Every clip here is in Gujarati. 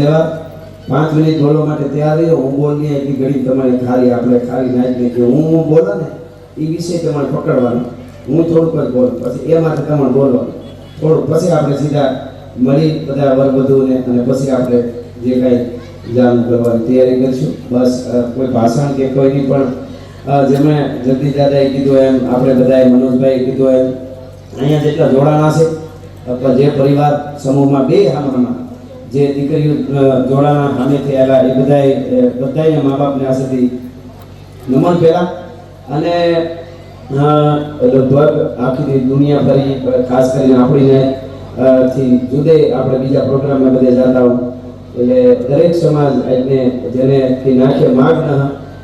તહેવાર 5 મિનિટ બોલવા માટે તૈયાર રહ્યો હું બોલની એટલી ઘડી તમારે ખાલી આપણે ખાલી નાખી કે હું બોલો ને એ વિશે તમારે પકડવાનો હું થોડુંક જ બોલું પછી એ માટે તમારે બોલવાનું થોડુંક પછી આપણે સીધા મળી બધા વરવધુને અને પછી આપણે જે કાંઈ જાણ કરવાની તૈયારી કરીશું બસ કોઈ ભાષણ કે કોઈની પણ જેમણે જગદીશ દાદાએ કીધું એમ આપણે બધાએ મનોજભાઈએ કીધું એમ અહીંયા જેટલા જોડાણા છે અથવા જે પરિવાર સમૂહમાં બે હામમાં જે દીકરીઓ જોડાણા સામેથી આવ્યા એ બધાને મા બાપને આશેથી નમન પહેલાં અને લગભગ આખી દુનિયા ફરી ખાસ કરીને આપણીને થી જુદે આપણે બીજા પ્રોગ્રામમાં બધે જતા હોય એટલે દરેક સમાજ એને જેને નાખે માગ ન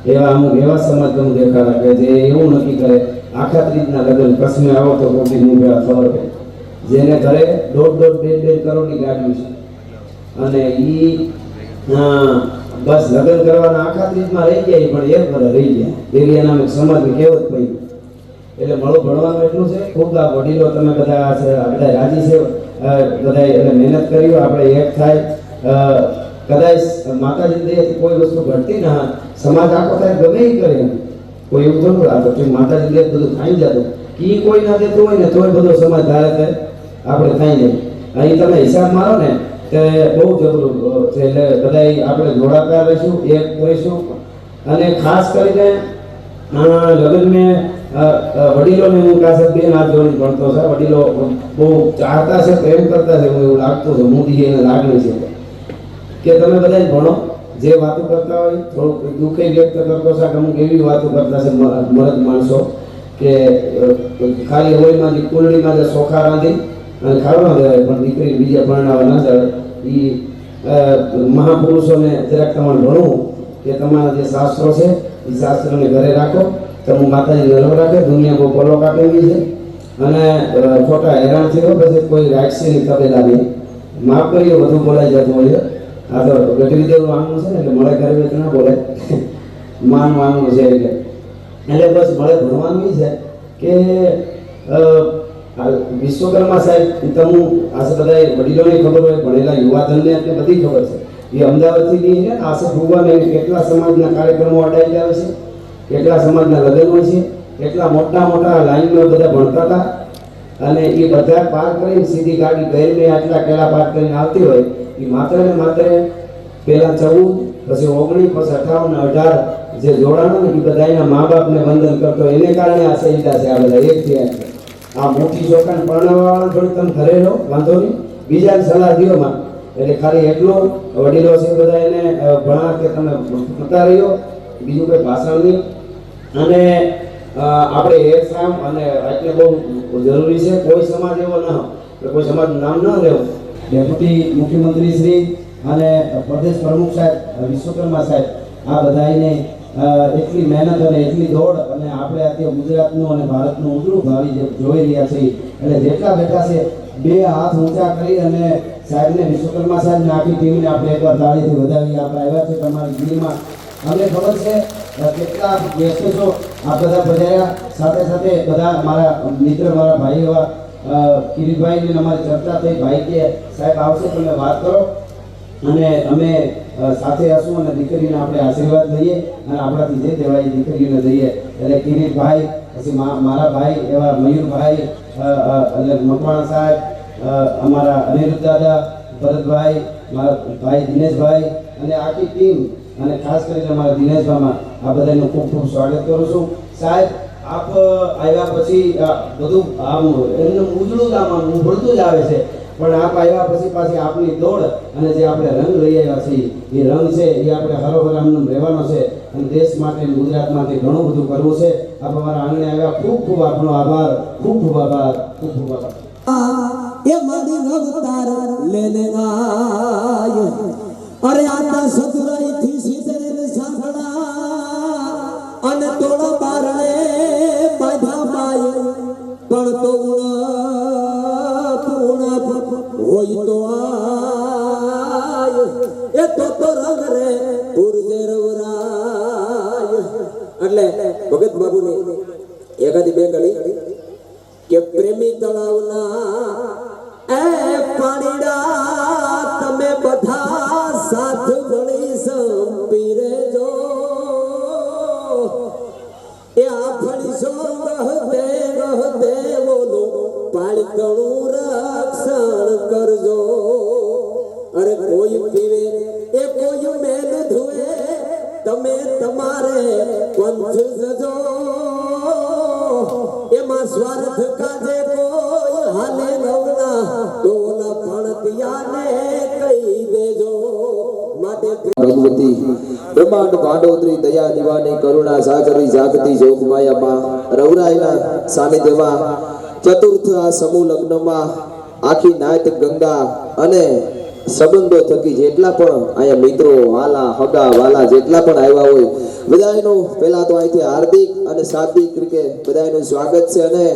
એવા અમુક એવા સમાજ ગમ દેખાડા કે જે એવું નક્કી કરે આખા ત્રીજના લગ્ન કચ્છમાં આવો તો કોઈ નહીં ખબર પડે જેને ઘરે 1.5-2 કરોડની ગાડી છે અને એ બસ લગ્ન કરવાના આખા ત્રીજમાં રહી ગયા પણ એક વર્ષ રહી ગયા એવી નામે સમાજની કહેવત પડી એટલે મળો ભણવાનું એટલું છે ખૂબ આ વડીલો તમે બધા રાજી છે બધા એને મહેનત કરી આપણે એક થાય કદાચ માતાજી દે કોઈ વસ્તુ ઘટતી ના સમાજ આખો થાય ગમે એ કરે કોઈ એવું થોડું આ તો માતાજી દે બધું ખાઈ જતું કી કોઈ ના દેતું હોય ને તોય બધો સમાજ ધારે આપણે ખાઈ જાય અહીં તમે હિસાબ મારો ને કે બહુ જરૂર છે એટલે બધા આપણે જોડાતા રહીશું એક કરીશું અને ખાસ કરીને લગ્ન મેં વડીલોને હું કાસે બેન હાથ જોડી ભણતો છે વડીલો બહુ ચાહતા છે પ્રેમ કરતા છે હું એવું લાગતું છે મોદી એને લાગણી છે કે તમે બધા ભણો જે વાતો કરતા હોય થોડુંક દુઃખે વ્યક્ત કરતો છે અમુક એવી વાતો કરતા છે મરદ માણસો કે ખાલી હોળીમાં જે કુંડળીમાં જે ચોખા રાંધી અને ખાવા દેવાય પણ દીકરી બીજા ભણાવવા ના જાય એ મહાપુરુષોને જરાક તમારે ભણવું કે તમારા જે શાસ્ત્રો છે એ શાસ્ત્રોને ઘરે રાખો તો હું માતાજી ગર્વ રાખે દુનિયા બહુ પલો કાપેલી છે અને ખોટા હેરાન થયો પછી કોઈ રાખશે નહીં તબેલા નહીં માફ કરીએ વધુ બોલાઈ જતું હોય આ તો ગઢવી દેવું આંગણું છે ને એટલે મળે ઘરે ના બોલે માન આંગણું છે એટલે બસ મળે ભણવાનું છે કે વિશ્વકર્મા સાહેબ તમે આશે બધા વડીલોને ખબર હોય ભણેલા યુવાધનને એટલે બધી ખબર છે એ અમદાવાદથી નહીં છે આશે ભૂગવાને કેટલા સમાજના કાર્યક્રમો અડાઈ આવે છે કેટલા સમાજના લગ્ન હોય છે કેટલા મોટા મોટા લાઈનમાં બધા ભણતા હતા અને એ બધા પાર કરીને સીધી ગાડી ગઈને આટલા કેળા પાર કરીને આવતી હોય એ માત્ર ને માત્ર પહેલાં 14 પછી 19 પછી 58 ને 18 જે જોડાણો ને એ બધા એના મા બાપને વંદન કરતો એને કારણે આ શહીદા છે આ બધા એક થયા છે આ મોટી છોકરાને પરણાવવાળા થોડી તમે ઘરે રહો વાંધો નહીં બીજાને સલાહ દો માં એટલે ખાલી એટલું વડીલો છે બધા એને ભણા કે તમે ભણતા રહ્યો બીજું કોઈ ભાષણ નહીં અને આપણે એક કામ અને એટલે બહુ જરૂરી છે કોઈ સમાજ એવો ન હોય કોઈ સમાજનું નામ ન લેવું ડેપ્યુટી મુખ્યમંત્રી શ્રી અને પ્રદેશ પ્રમુખ સાહેબ વિશ્વકર્મા સાહેબ આ બધાને એટલી મહેનત અને એટલી દોડ અને આપણે અત્યારે ગુજરાતનું અને ભારતનું ઉજળું ભાવિ જોઈ રહ્યા છીએ એટલે જેટલા બેઠા છે બે હાથ ઊંચા કરી અને સાહેબને વિશ્વકર્મા સાહેબને આખી ટીમને આપણે એકવાર તાળીથી વધાવી આપણે આવ્યા છે તમારી ગીરમાં અમને ખબર છે કેટલા વ્યસ્ત છો આ બધા પધાર્યા સાથે સાથે બધા મારા મિત્ર મારા ભાઈ એવા કિરીટભાઈને અમારી ચર્ચા થઈ ભાઈ કે સાહેબ આવશે તમે વાત કરો અને અમે સાથે હશું અને દીકરીને આપણે આશીર્વાદ લઈએ અને આપણાથી જે કહેવાય દીકરીને દઈએ એટલે કિરીટભાઈ પછી મારા ભાઈ એવા મયુરભાઈ એટલે મકવાણા સાહેબ અમારા અનિરુદ્ધ દાદા ભરતભાઈ મારા ભાઈ દિનેશભાઈ અને આખી ટીમ અને ખાસ કરીને અમારા દિનેશભાઈમાં આ બધાનું ખૂબ ખૂબ સ્વાગત કરું છું સાહેબ આપ આવ્યા પછી બધું આમ એમનું ઉજળું આમ ઉભળતું જ આવે છે પણ આપ આવ્યા પછી પાછી આપની દોડ અને જે આપણે રંગ લઈ આવ્યા છીએ એ રંગ છે એ આપણે હરોહર આમનું રહેવાનો છે અને દેશ માટે ગુજરાતમાંથી ઘણું બધું કરવું છે આપ અમારા આંગણે આવ્યા ખૂબ ખૂબ આપનો આભાર ખૂબ ખૂબ આભાર ખૂબ ખૂબ આભાર ये मदीन अवतार लेने आयो अरे आता सतुराई थी सीधे साखड़ा अन तोड़ा बारणे बाधा पाए पण तो होई तो आयो ए तो रंग रे पुरजे रवराय એટલે ભગત બાબુને એકાદી બે ગળી કે પ્રેમી તળાવના એ પાણીડા તમે બધા સાથ મળી સંપી રેજો એ આફળી સો ગહતે ગહતે બોલો પાળકણું રક્ષણ કરજો અરે કોઈ પીવે એ કોઈ મેલ ધુએ તમે તમારે પંથ જજો એમાં સ્વાર્થ કાજે કોઈ હાલે નવના ડોલા પણતિયાને કહી દેજો માટે ભગવતી બ્રહ્માંડ ભાંડોદરી દયા દિવાની કરુણા સાગરી જાગતી જોગમાયા માં રવરાયના સાનિધ્યમાં ચતુર્થ આ સમૂહ લગ્નમાં આખી નાયત ગંગા અને સંબંધો થકી જેટલા પણ અહીંયા મિત્રો વાલા હગા વાલા જેટલા પણ આવ્યા હોય બધાનું પહેલા તો અહીંથી હાર્દિક અને શાબ્દિક રીતે બધાનું સ્વાગત છે અને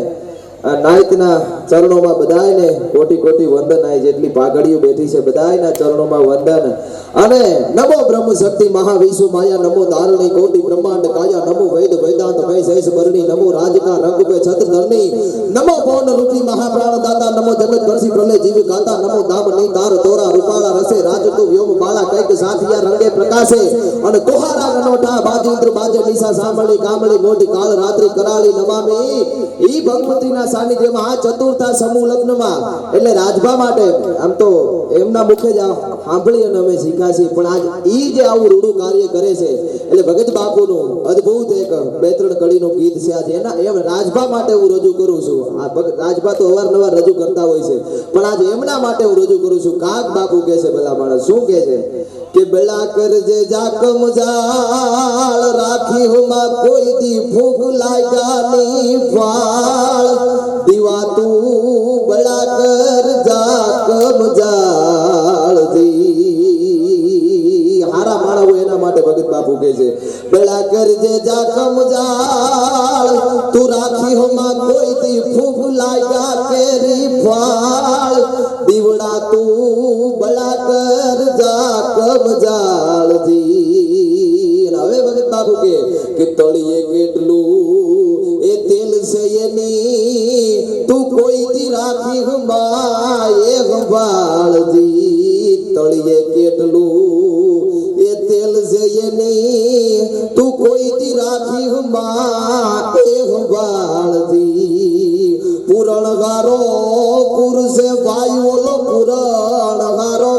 આ નાયતના ચરણોમાં બધાને કોટી કોટી વંદન આ જેટલી પાઘડીઓ બેઠી છે બધાના ચરણોમાં વંદન અને નમો બ્રહ્મ શક્તિ મહાવિશ્વ માયા નમો ધારણી કોટી બ્રહ્માંડ કાયા નમો વેદ વેદાંત ભય શેષ બરણી નમો રાજકા રંગ પે છત્ર ધરણી નમો પૌન રૂપી મહાપ્રાણ દાતા નમો જગત કરસી પ્રલય જીવ ગાતા નમો ધામ ની તાર તોરા રૂપાળા રસે રાજતો વ્યોમ બાળા કઈક સાથિયા રંગે પ્રકાશે અને તોહારા અનોઠા બાજીન્દ્ર બાજે નિશા સાંભળી કામળી મોટી કાળ રાત્રિ કરાળી નમામી ઈ ભગવતીના સાનિધ્યમાં આ ચતુર્થા સમૂહ લગ્નમાં એટલે રાજભા માટે આમ તો એમના મુખે જ સાંભળી અને અમે શીખાશી પણ આજ ઈ જે આવું રૂડું કાર્ય કરે છે એટલે ભગત બાપુનું અદ્ભુત એક બે ત્રણ કડીનું ગીત છે આજે એના એમ રાજભા માટે હું રજૂ કરું છું આ રાજભા તો અવારનવાર રજૂ કરતા હોય છે પણ આજે એમના માટે હું રજૂ કરું છું કાક બાપુ કહે છે ભલા માણસ શું કહે છે કે બેલા કરજે જાકમ જાળ રાખી હુમાં કોઈ દી ભૂખ લાગ્યાની ફાળ દીવા તું બળા કર જાકમ જાળ દી હારા માણસ હોય એના માટે ભગત બાપુ કહે છે બેલા કરજે જાકમ જાળ તું રાખી હુમાં કોઈ દી ભૂખ લાગ્યા કેરી ફાળ દીવડા તું બળા કર જાકમ જાળ દી હવે ભગત બાપુ કે તળિયે કેટલું એ તેલ છે એની તું કોઈ દી રાખી હમાય હંભાળ દી તળિયે કેટલું એ તેલ છે એની તું કોઈ દી રાખી હમાય હંભાળ દી પુરણ ગારો પુરુષે ભાઈ ઓલો પુરણ ગારો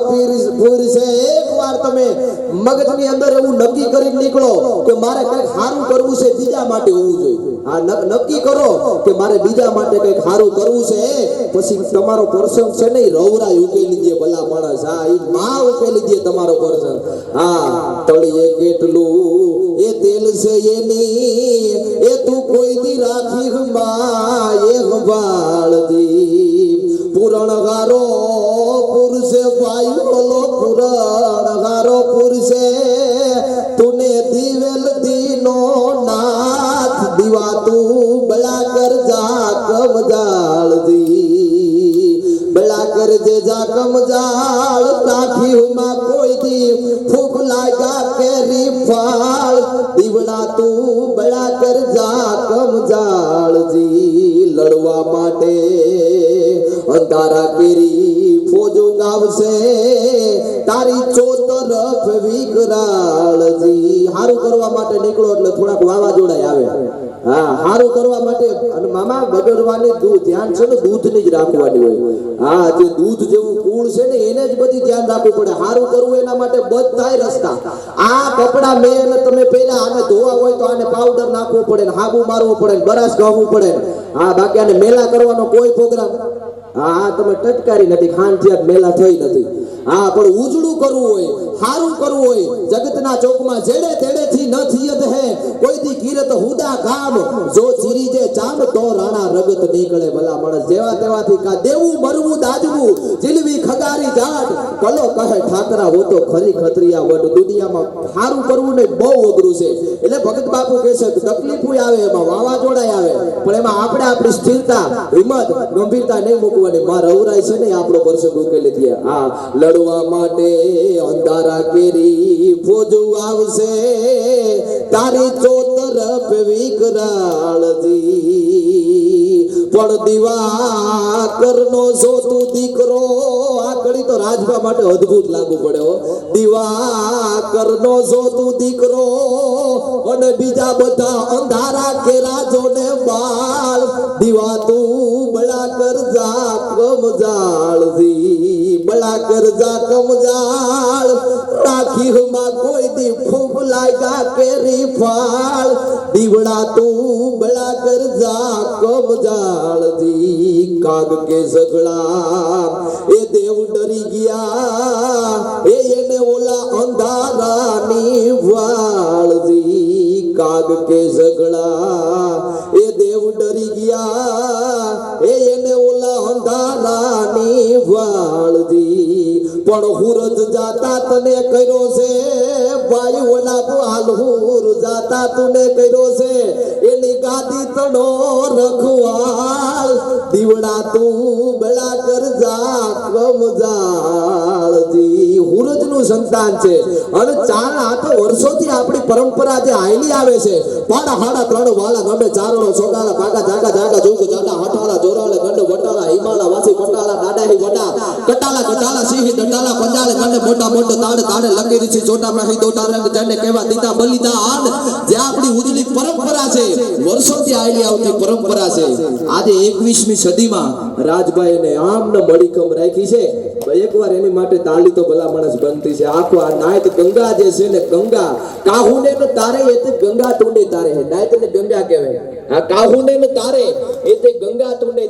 પુરુષે એક વાર તમે મગજની અંદર એવું નક્કી કરી નીકળો કે મારે કંઈક સારું કરવું છે બીજા માટે હોવું જોઈએ આ નક્કી કરો કે મારે બીજા માટે કંઈક સારું કરવું છે પછી તમારો પ્રસંગ છે ને રવરાય ઉકેલી દે ભલા માણસ હા એ માં ઉકેલી દે તમારો પ્રસંગ હા તળિયે કેટલું એ તેલ છે એની એ તું કોઈ દી રાખી માં એ હંભાળ દી પુરણ ગારો પુરુષે ભાઈ બોલો પુરણ ગારો પુરુષે તુને દિવેલ દીનો નાથ દીવા તું બળા કર જાકમ જાળ દી બળા કર જે જાકમ જાળ રાખી હુમાં કોઈ દી ફૂક લાગ્યા કેરી ફાળ દીવડા તું બળા કર જાકમ જાળ દી લડવા માટે અંધારા કેરી ફોજો ગાવશે તારી ચોતરફ વિકરાળજી હારું કરવા માટે નીકળો એટલે થોડાક વાવાઝોડા આવે હા હારું કરવા માટે અને મામા બગડવાની ધ્યાન છે ને દૂધની જ રાખવાની હોય હા જે દૂધ જેવું કુળ છે ને એને જ બધી ધ્યાન રાખવું પડે હારું કરવું એના માટે બધાય રસ્તા આ કપડા મેં તમે પહેર્યા આને ધોવા હોય તો આને પાવડર નાખવો પડે ને હાબુ મારવો પડે ને બરાસ ગાવું પડે હા બાકી આને મેલા કરવાનો કોઈ પ્રોગ્રામ હા તમે ટટકારી નથી ખાંડ થયા મેલા થઈ નથી હા પણ ઉજળું કરવું હોય હારું કરવું હોય જગતના ચોકમાં જેડે તેડેથી ન થિયત હે કોઈ દી કિરત હુદા કામ જો ચીરી જે ચામ તો રાણા રગત નીકળે ભલા માણસ જેવા તેવાથી કા દેવું મરવું દાજવું જીલવી ખગારી જાટ કલો કહે ઠાકરા હો તો ખરી ખત્રિયા વટ દુનિયામાં હારું કરવું ને બહુ અઘરું છે એટલે ભગત બાપુ કહે છે તકલીફો આવે એમાં વાવાઝોડા આવે પણ એમાં આપણે આપણી સ્થિરતા હિંમત ગંભીરતા નહીં મૂકવાની માં રવરાય છે ને આપણો પ્રસંગ ઉકેલી દે હા લડવા માટે અંધારા કેરી ફોજો આવશે તારી ચોતરફ વિકરાળજી પણ દીવા કરનો જો તું દીકરો આ કડી તો રાજભા માટે અદ્ભુત લાગુ પડે હો દીવા કરનો જો તું દીકરો અને બીજા બધા અંધારા કેરા જોને બાળ દીવા તું બળા કર જા કમજાળ દી બળા કર જા કમજાળ રાખી હમાં કોઈ દી ફૂફ લાગ્યા કેરી ફાળ દીવડા તું બળા કર જા કમજાળ દી કાગ કે ઝઘડા એ દેવ ડરી ગયા એને ઓલા અંધારાની વાળ દી કાગ કે ઝઘડા એ દેવ ડરી ગયા એને ઓલા અંધારાની વાળ દી પણ હુરજ જાતા તને કર્યો છે ભાઈ ઓલા હાલહુર જાતા તને કર્યો છે એની ગાદી તણો રખવાળ દીવડા તું બળા કર જા કમજાળ દી હુરજ નું સંતાન છે અને 4 હાથ વર્ષોથી આપણી પરંપરા જે આયલી આવે છે પાડા હાડા 3 વાલા ગમે ચારણો ચોગાલા કાકા જાગા જાગા જોગ જાડા હટાલા જોરાળે ગંડ વટાલા હિમાલા વાસી પટાલા દાડા હી વડા કટાલા કટાલા સિંહ દટાલા પંજાલે ગંડ મોટા મોટા તાડ તાડે લંગેરી છે છોટા માં દોટા રંગ જને કેવા દીતા બલિદાન જે આપણી ઉજળી પરંપરા છે વર્ષોથી આયલી આવતી પરંપરા છે આજે 21મી સદીમાં રાજભાઈને આમને મડીકમ રાખી છે એકવાર એની માટે તાલી તો ભલા માણસ બનતી છે આખો આ નાયત ગંગા જે છે ને ગંગા કાહુને ને તારે એ તે ગંગા તુંડે તારે હે નાયત ને ગંગા કહેવાય આ કાહુને ને તારે એ તે ગંગા તુંડે